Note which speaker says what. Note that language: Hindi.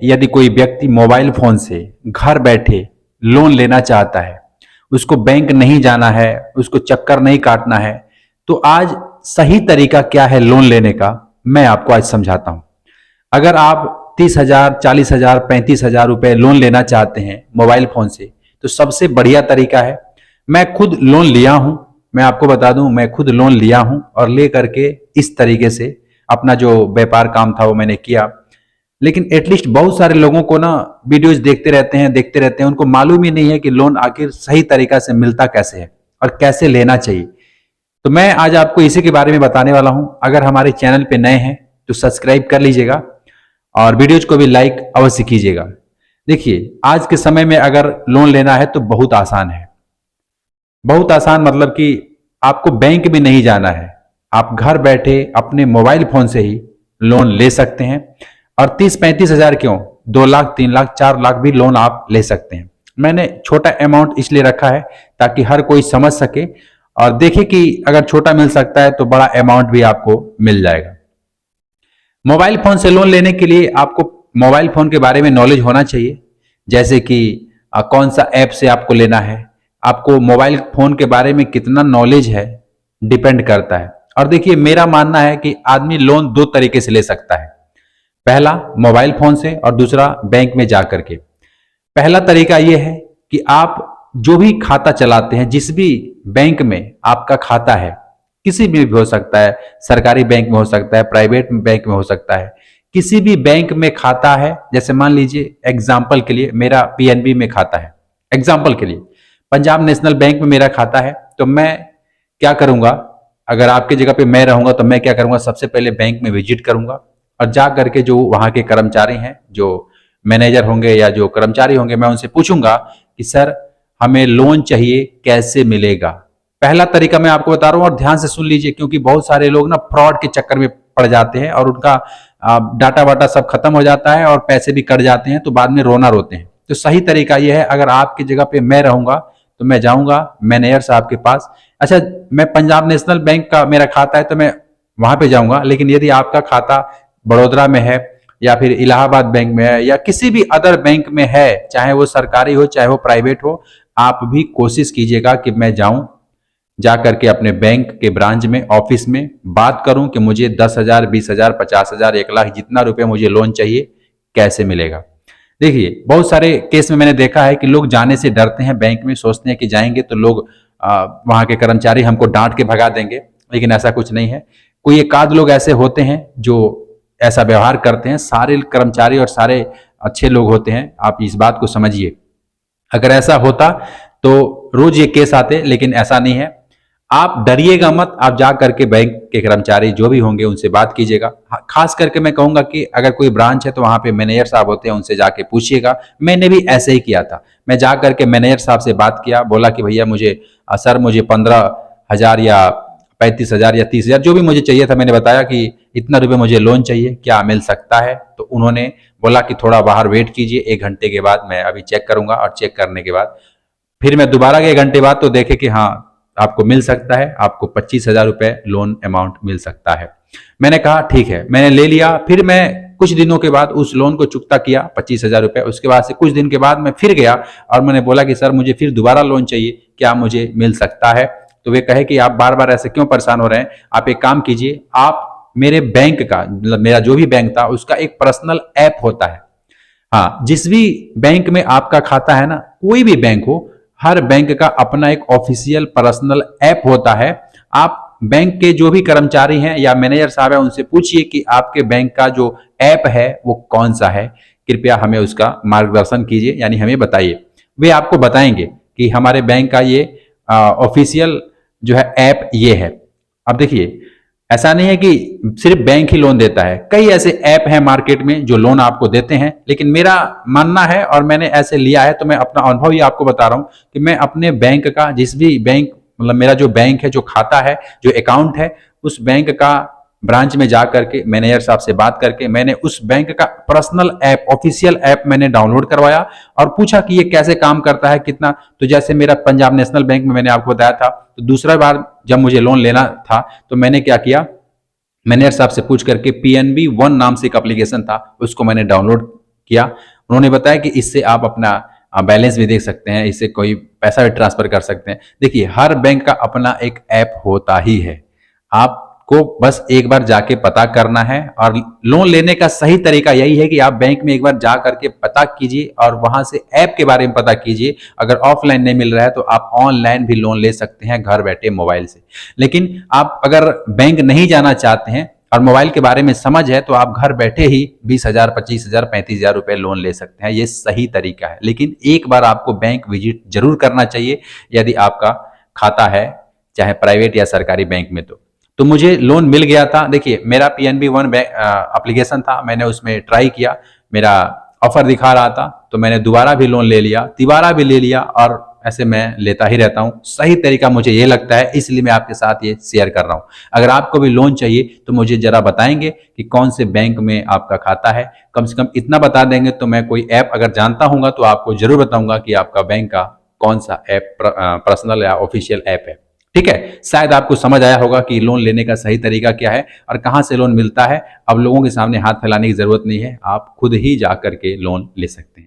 Speaker 1: यदि कोई व्यक्ति मोबाइल फोन से घर बैठे लोन लेना चाहता है, उसको बैंक नहीं जाना है, उसको चक्कर नहीं काटना है, तो आज सही तरीका क्या है लोन लेने का, मैं आपको आज समझाता हूं। अगर आप 30,000, 40,000, 35,000 रुपए लोन लेना चाहते हैं मोबाइल फोन से, तो सबसे बढ़िया तरीका है, मैं खुद लोन लिया हूं, मैं आपको बता दूं, मैं खुद लोन लिया हूं और ले करके इस तरीके से अपना जो व्यापार काम था वो मैंने किया। लेकिन एटलीस्ट बहुत सारे लोगों को ना वीडियोज देखते रहते हैं, उनको मालूम ही नहीं है कि लोन आखिर सही तरीका से मिलता कैसे है और कैसे लेना चाहिए। तो मैं आज आपको इसी के बारे में बताने वाला हूं। अगर हमारे चैनल पे नए हैं तो सब्सक्राइब कर लीजिएगा और वीडियोज को भी लाइक अवश्य कीजिएगा। देखिए, आज के समय में अगर लोन लेना है तो बहुत आसान है। बहुत आसान मतलब कि आपको बैंक भी नहीं जाना है, आप घर बैठे अपने मोबाइल फोन से ही लोन ले सकते हैं। और 30-35 हजार क्यों, 2 लाख, 3 लाख, 4 लाख भी लोन आप ले सकते हैं। मैंने छोटा अमाउंट इसलिए रखा है ताकि हर कोई समझ सके और देखे कि अगर छोटा मिल सकता है तो बड़ा अमाउंट भी आपको मिल जाएगा। मोबाइल फोन से लोन लेने के लिए आपको मोबाइल फोन के बारे में नॉलेज होना चाहिए, जैसे कि कौन सा ऐप से आपको लेना है, आपको मोबाइल फोन के बारे में कितना नॉलेज है, डिपेंड करता है। और देखिए, मेरा मानना है कि आदमी लोन 2 तरीके से ले सकता है, पहला मोबाइल फोन से और दूसरा बैंक में जाकर के। पहला तरीका यह है कि आप जो भी खाता चलाते हैं, जिस भी बैंक में आपका खाता है, किसी में भी हो सकता है, सरकारी बैंक में हो सकता है, प्राइवेट बैंक में हो सकता है, किसी भी बैंक में खाता है। जैसे मान लीजिए एग्जाम्पल के लिए मेरा पीएनबी में खाता है, एग्जाम्पल के लिए पंजाब नेशनल बैंक में मेरा खाता है, तो मैं क्या करूंगा, अगर आपकी जगह पे मैं रहूंगा तो मैं क्या करूंगा, सबसे पहले बैंक में विजिट करूंगा और जा करके जो वहां के कर्मचारी हैं, जो मैनेजर होंगे या जो कर्मचारी होंगे, मैं उनसे पूछूंगा कि सर हमें लोन चाहिए, कैसे मिलेगा। पहला तरीका मैं आपको बता रहा हूं और ध्यान से सुन लीजिए, क्योंकि बहुत सारे लोग ना फ्रॉड के चक्कर में पड़ जाते हैं और उनका डाटा वाटा सब खत्म हो जाता है और पैसे भी कट जाते हैं, तो बाद में रोना रोते हैं। तो सही तरीका यह है, अगर आपकी जगह पे मैं रहूंगा तो मैं जाऊंगा मैनेजर साहब के पास। अच्छा, मैं पंजाब नेशनल बैंक का मेरा खाता है तो मैं वहां पे जाऊंगा, लेकिन यदि आपका खाता बड़ौदा में है या फिर इलाहाबाद बैंक में है या किसी भी अदर बैंक में है, चाहे वो सरकारी हो चाहे वो प्राइवेट हो, आप भी कोशिश कीजिएगा कि मैं जाऊं, जा करके अपने बैंक के ब्रांच में, ऑफिस में बात करूं कि मुझे 10,000, 20,000, 50,000, 1 लाख, जितना रुपए मुझे लोन चाहिए, कैसे मिलेगा। देखिए, बहुत सारे केस में मैंने देखा है कि लोग जाने से डरते हैं बैंक में, सोचते हैं कि जाएंगे तो लोग वहां के कर्मचारी हमको डांट के भगा देंगे, लेकिन ऐसा कुछ नहीं है। कोई एक आध लोग ऐसे होते हैं जो ऐसा व्यवहार करते हैं, सारे कर्मचारी और सारे अच्छे लोग होते हैं, आप इस बात को समझिए। अगर ऐसा होता तो रोज ये केस आते, लेकिन ऐसा नहीं है। आप डरिएगा मत, आप जा करके बैंक के कर्मचारी जो भी होंगे उनसे बात कीजिएगा। खास करके मैं कहूंगा कि अगर कोई ब्रांच है तो वहां पे मैनेजर साहब होते हैं, उनसे जाके पूछिएगा। मैंने भी ऐसे ही किया था, मैं जा करके मैनेजर साहब से बात किया, बोला कि भैया मुझे सर मुझे 15,000 या 35,000 या 30,000 जो भी मुझे चाहिए था, मैंने बताया कि इतना रुपए मुझे लोन चाहिए, क्या मिल सकता है। तो उन्होंने बोला कि थोड़ा बाहर वेट कीजिए, 1 घंटे के बाद मैं अभी चेक करूंगा। और चेक करने के बाद फिर मैं दोबारा गया 1 घंटे बाद, तो देखे कि हाँ आपको मिल सकता है, आपको 25,000 रुपए लोन अमाउंट मिल सकता है। मैंने कहा ठीक है, मैंने ले लिया। फिर मैं कुछ दिनों के बाद उस लोन को चुकता किया, 25,000 रुपए। उसके बाद से कुछ दिन के बाद मैं फिर गया और मैंने बोला कि सर मुझे फिर दोबारा लोन चाहिए, क्या मुझे मिल सकता है। तो वे कहे कि आप बार बार ऐसे क्यों परेशान हो रहे हैं, आप एक काम कीजिए, आप मेरे बैंक का, मतलब मेरा जो भी बैंक था उसका एक पर्सनल ऐप होता है। हाँ, जिस भी बैंक में आपका खाता है ना, कोई भी बैंक हो, हर बैंक का अपना एक ऑफिशियल पर्सनल ऐप होता है। आप बैंक के जो भी कर्मचारी हैं या मैनेजर साहब है, उनसे पूछिए कि आपके बैंक का जो ऐप है वो कौन सा है, कृपया हमें उसका मार्गदर्शन कीजिए, यानी हमें बताइए। वे आपको बताएंगे कि हमारे बैंक का ये ऑफिशियल जो है ऐप ये है। अब देखिए, ऐसा नहीं है कि सिर्फ बैंक ही लोन देता है, कई ऐसे ऐप हैं मार्केट में जो लोन आपको देते हैं। लेकिन मेरा मानना है और मैंने ऐसे लिया है, तो मैं अपना अनुभव ही आपको बता रहा हूं कि मैं अपने बैंक का, जिस भी बैंक, मतलब मेरा जो बैंक है, जो खाता है, जो अकाउंट है, उस बैंक का ब्रांच में जा करके मैनेजर साहब से बात करके मैंने उस बैंक का पर्सनल ऐप, ऑफिशियल ऐप मैंने डाउनलोड करवाया और पूछा कि ये कैसे काम करता है, कितना। तो जैसे मेरा पंजाब नेशनल बैंक में मैंने आपको बताया था, तो दूसरा बार जब मुझे लोन लेना था तो मैंने क्या किया, मैनेजर साहब से पूछ करके PNB 1 नाम से एक एप्लीकेशन था, उसको मैंने डाउनलोड किया। उन्होंने बताया कि इससे आप अपना बैलेंस भी देख सकते हैं, इससे कोई पैसा भी ट्रांसफर कर सकते हैं। देखिए, हर बैंक का अपना एक ऐप होता ही है, आपको बस एक बार जाके पता करना है। और लोन लेने का सही तरीका यही है कि आप बैंक में एक बार जा करके पता कीजिए और वहां से ऐप के बारे में पता कीजिए। अगर ऑफलाइन नहीं मिल रहा है तो आप ऑनलाइन भी लोन ले सकते हैं घर बैठे मोबाइल से। लेकिन आप अगर बैंक नहीं जाना चाहते हैं और मोबाइल के बारे में समझ है तो आप घर बैठे ही 20,000, 25,000, 35,000 रुपए लोन ले सकते हैं। ये सही तरीका है, लेकिन एक बार आपको बैंक विजिट जरूर करना चाहिए यदि आपका खाता है चाहे प्राइवेट या सरकारी बैंक में। तो मुझे लोन मिल गया था। देखिए, मेरा पीएनबी वन एप्लीकेशन था, मैंने उसमें ट्राई किया, मेरा ऑफर दिखा रहा था, तो मैंने दोबारा भी लोन ले लिया, तिबारा भी ले लिया, और ऐसे मैं लेता ही रहता हूं। सही तरीका मुझे ये लगता है, इसलिए मैं आपके साथ ये शेयर कर रहा हूं। अगर आपको भी लोन चाहिए तो मुझे जरा बताएंगे कि कौन से बैंक में आपका खाता है। कम से कम इतना बता देंगे तो मैं कोई ऐप अगर जानता हूंगा तो आपको जरूर बताऊंगा कि आपका बैंक का कौन सा ऐप पर्सनल या ऑफिशियल ऐप है। ठीक है, शायद आपको समझ आया होगा कि लोन लेने का सही तरीका क्या है और कहां से लोन मिलता है। अब लोगों के सामने हाथ फैलाने की जरूरत नहीं है, आप खुद ही जा करके लोन ले सकते हैं।